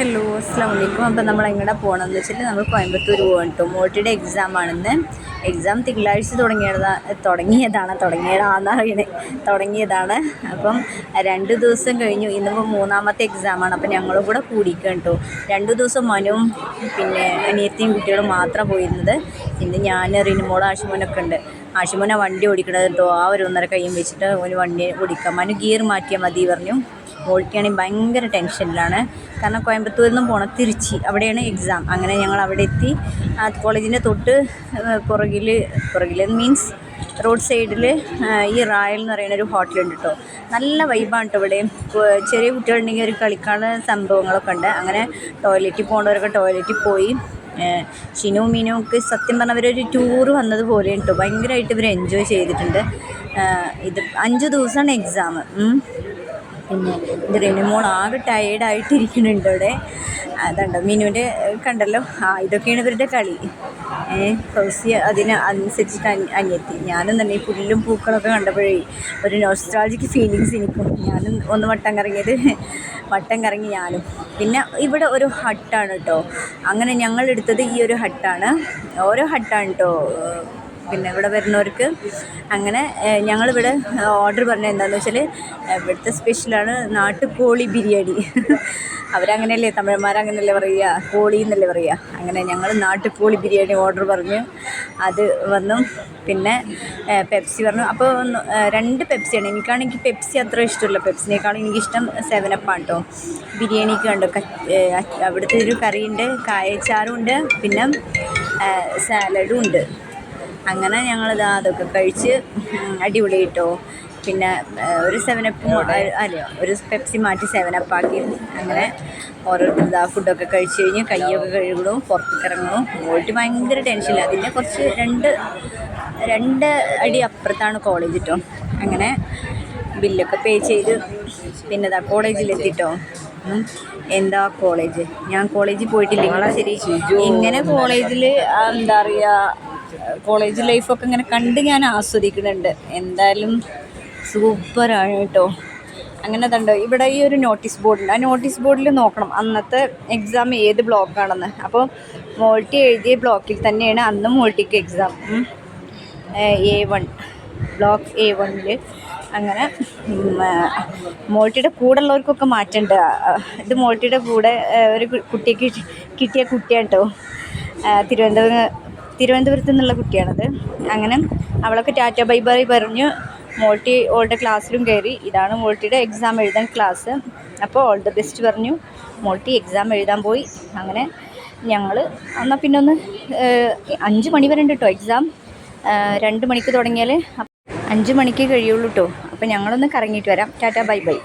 Hello അസ്സാം വലൈക്കും. അപ്പോൾ നമ്മൾ എങ്ങനെ പോകണമെന്ന് വെച്ചാൽ നമ്മൾ കോയമ്പത്തൂർ പോകണം കേട്ടോ. മോട്ടിയുടെ എക്സാം ആണെന്ന്. എക്സാം തിങ്കളാഴ്ച തുടങ്ങിയതാണ്. അപ്പം 2 ദിവസം കഴിഞ്ഞു. ഇന്നിപ്പോൾ 3ാമത്തെ എക്സാമാണ്. അപ്പം ഞങ്ങളും കൂടെ കൂടിക്കണം കേട്ടോ. 2 ദിവസം മനുവും പിന്നെ അനിയത്തിയും കുട്ടികളും മാത്രം പോയിരുന്നത്. ഇന്ന് ഞാൻ റിനുമോളും ആഷിമോനൊക്കെ ഉണ്ട്. ആഷിമോനെ വണ്ടി ഓടിക്കണത് കേട്ടോ. ആ ഒരു 1.5 കയ്യും വെച്ചിട്ട് ഒരു വണ്ടി ഓടിക്കാം. മനു ഗിയർ മാറ്റിയാൽ മതി പറഞ്ഞു. മോൾക്കാണെങ്കിൽ ഭയങ്കര ടെൻഷനിലാണ്. കാരണം കോയമ്പത്തൂരിൽ നിന്നും പോകണം തിരുച്ചി, അവിടെയാണ് എക്സാം. അങ്ങനെ ഞങ്ങൾ അവിടെ എത്തി. കോളേജിൻ്റെ തൊട്ട് പുറകിൽ മീൻസ് റോഡ് സൈഡിൽ ഈ റായൽ എന്ന് പറയുന്ന ഒരു ഹോട്ടലുണ്ട് കേട്ടോ. നല്ല വൈബാണ് കേട്ടോ ഇവിടെ. ചെറിയ കുട്ടികളുണ്ടെങ്കിൽ ഒരു കളിക്കാനുള്ള സംഭവങ്ങളൊക്കെ ഉണ്ട്. അങ്ങനെ ടോയ്ലറ്റിൽ പോകേണ്ടവരൊക്കെ ടോയ്ലറ്റിൽ പോയി. ഷിനു മീനുമൊക്കെ സത്യം പറഞ്ഞാൽ അവരൊരു ടൂറ് വന്നതുപോലെ കേട്ടോ. ഭയങ്കരമായിട്ട് ഇവർ എൻജോയ് ചെയ്തിട്ടുണ്ട്. ഇത് 5 ദിവസമാണ് എക്സാം. പിന്നെ ഇത് റിനുമോൾ ആകെ ടയേർഡായിട്ടിരിക്കുന്നുണ്ട് ഇവിടെ. അതുണ്ട് മീനുവിൻ്റെ കണ്ടല്ലോ. ഇതൊക്കെയാണ് ഇവരുടെ കളി. ഫൗസിയ അതിനനുസരിച്ചിട്ട് അനിയത്തി. ഞാനും തന്നെ ഈ പുല്ലും പൂക്കളൊക്കെ കണ്ടപ്പോഴേ ഒരു നോസ്റ്റാൾജിക് ഫീലിങ്സ് എനിക്കും. ഞാനും ഒന്ന് വട്ടം കറങ്ങി ഞാനും. പിന്നെ ഇവിടെ ഒരു ഹട്ടാണ് കേട്ടോ. അങ്ങനെ ഞങ്ങളെടുത്തത് ഈ ഒരു ഹട്ടാണ്. ഓരോ ഹട്ടാണ് കേട്ടോ പിന്നെ ഇവിടെ വരുന്നവർക്ക്. അങ്ങനെ ഞങ്ങളിവിടെ ഓർഡർ പറഞ്ഞത് എന്താണെന്ന് വെച്ചാൽ ഇവിടുത്തെ സ്പെഷ്യലാണ് നാട്ടുകോഴി ബിരിയാണി. അവരങ്ങനെയല്ലേ, തമിഴന്മാരങ്ങനെയല്ലേ പറയുക, കോഴി എന്നല്ലേ പറയുക. അങ്ങനെ ഞങ്ങൾ നാട്ടുകോഴി ബിരിയാണി ഓർഡർ പറഞ്ഞു. അത് വന്നു. പിന്നെ പെപ്സി പറഞ്ഞു. അപ്പോൾ 2 പെപ്സിയാണ്. എനിക്കാണെങ്കിൽ പെപ്സി അത്ര ഇഷ്ടമില്ല. പെപ്സിനേക്കാളും എനിക്കിഷ്ടം 7up ആണ് കേട്ടോ. ബിരിയാണിക്ക് കണ്ടോ അവിടുത്തെ ഒരു കറിയുണ്ട്, കായച്ചാറും ഉണ്ട്, പിന്നെ സാലഡും ഉണ്ട്. അങ്ങനെ ഞങ്ങളിതാ അതൊക്കെ കഴിച്ച് അടിപൊളി കിട്ടോ. പിന്നെ ഒരു 7up ഒരു പെപ്സി മാറ്റി 7up ആക്കി. അങ്ങനെ ഓരോരുത്തർ ഫുഡൊക്കെ കഴിച്ച് കഴിഞ്ഞ് കയ്യൊക്കെ കഴുകണം, പുറത്തേക്ക് ഇറങ്ങണം. പോയിട്ട് ഭയങ്കര ടെൻഷനില്ല. അതിൻ്റെ കുറച്ച് 2 അടി അപ്പുറത്താണ് കോളേജ് കേട്ടോ. അങ്ങനെ ബില്ലൊക്കെ പേ ചെയ്ത് പിന്നെ ഇതാ കോളേജിലെത്തിട്ടോ. എന്താ കോളേജ്, ഞാൻ കോളേജിൽ പോയിട്ടില്ല. ശരി, ഇങ്ങനെ കോളേജിൽ എന്താ പറയുക, കോളേജ് ലൈഫൊക്കെ ഇങ്ങനെ കണ്ട് ഞാൻ ആസ്വദിക്കുന്നുണ്ട്. എന്തായാലും സൂപ്പറാണ് കേട്ടോ. അങ്ങനെ കണ്ടോ ഇവിടെ ഈ ഒരു നോട്ടീസ് ബോർഡുണ്ട്. ആ നോട്ടീസ് ബോർഡിൽ നോക്കണം അന്നത്തെ എക്സാം ഏത് ബ്ലോക്കാണെന്ന്. അപ്പോൾ മോൾട്ടി എഴുതിയ ബ്ലോക്കിൽ തന്നെയാണ് അന്നും മോൾട്ടിക്ക് എക്സാം. A1 block A1. അങ്ങനെ മോൾട്ടിയുടെ കൂടെ ഉള്ളവർക്കൊക്കെ മാറ്റമുണ്ട്. ഇത് മോൾട്ടിയുടെ കൂടെ ഒരു കുട്ടിക്ക് കിട്ടിയ കുട്ടിയാണ് കേട്ടോ. തിരുവനന്തപുരത്ത് നിന്നുള്ള കുട്ടിയാണത്. അങ്ങനെ അവളൊക്കെ ടാറ്റ ബൈ ബൈ പറഞ്ഞു. മോൾട്ടി ഓളുടെ ക്ലാസ്സിലും കയറി. ഇതാണ് മോൾട്ടിയുടെ എക്സാം എഴുതാൻ ക്ലാസ്. അപ്പോൾ ഓൾ ദ ബെസ്റ്റ് പറഞ്ഞു. മോൾട്ടി എക്സാം എഴുതാൻ പോയി. അങ്ങനെ ഞങ്ങൾ എന്നാൽ പിന്നെ 5 മണി വരെ ഉണ്ട് കേട്ടോ എക്സാം. 2 മണിക്ക് തുടങ്ങിയാൽ 5 മണിക്ക് കഴിയുള്ളൂ കേട്ടോ. അപ്പോൾ ഞങ്ങളൊന്ന് കറങ്ങിയിട്ട് വരാം. Tata bye bye.